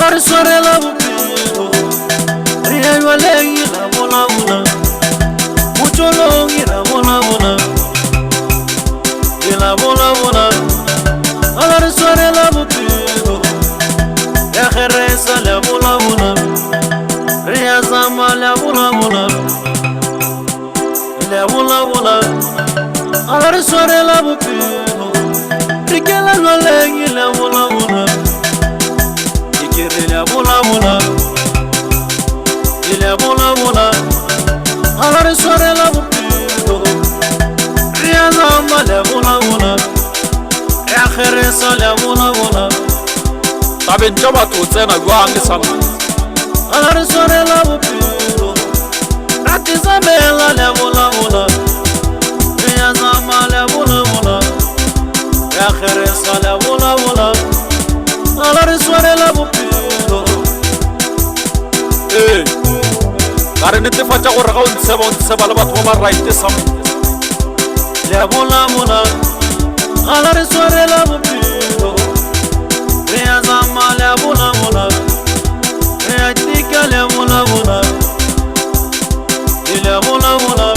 Alare soare la bupiro Ria yualengi la bola bola Mucho longi la bola bola La bola bola Alare soare la bupiro Ya kheresa la bola bola Ria zama la bola bola La bola bola Alare soare la bupiro Rikela yualengi la bola bola La bola bola la bola bola Alare soare la bupiro Ria zama la bola bola Ya kheresa la bola bola Tabe njaba to tsena gwange sama Alare soare la bupiro Rati zamela la bola bola Ria zama la bola bola Ya kheresa la bola bola Alare soare la bupiro Kare netefatša gore ga o ntseba le batho ba ba right sam La bola bola Alare soare la bupiro Ria zama la bola bola Ria tika la bola bola La bola bola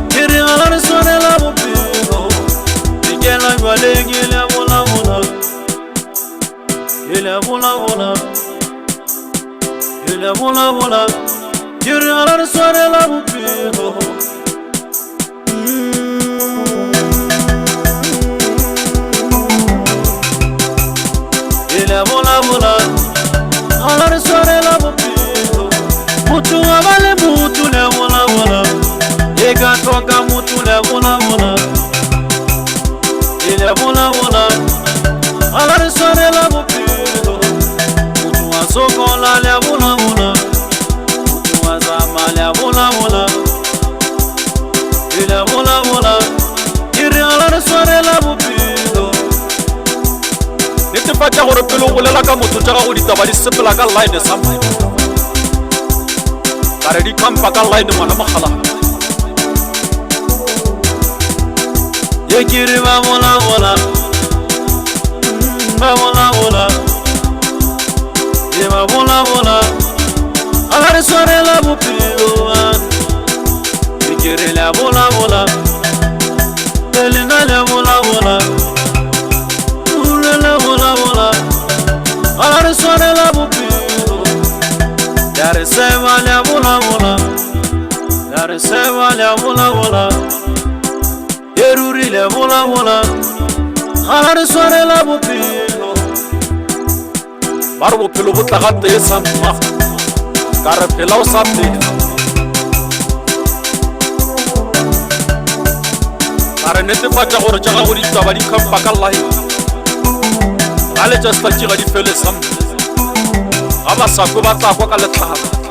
Kiri alare soare la bupiro Tikela yualengi la bola bola La bola bola La bola bola Kiri alare soare la bupiro La bola bola Alare soare la bupiro Mutu abale mutu la bola bola Ega toka mutu la bola bola La bola bola Alare soare la bupiro Mutu asoko la bola bola Mutu azama la bola bola La bola bola Kiri alare soare la bupiro netefatša gore pele o bolela ka motho tša gago ditaba di sepela ka line sam kare di kampa ka line ngwana mogala Ye kiri ba bola bola Ba bola bola Ye ba bola bola Alare soare la bupiro Ye kiri la bola bola Elina la bola bola La bola bola Alare soare la bupiro Yare seba la bola bola Yare seba la bola bola Yeruri la bola bola Alare soare la bupiro bare bophelo bo tla ga tee sam kare phela o sa tee kare netefatša gore tša gago ditaba di kampa ka line ga letša setatšega di fele sam ga basako ba tla kwa ka letlhaba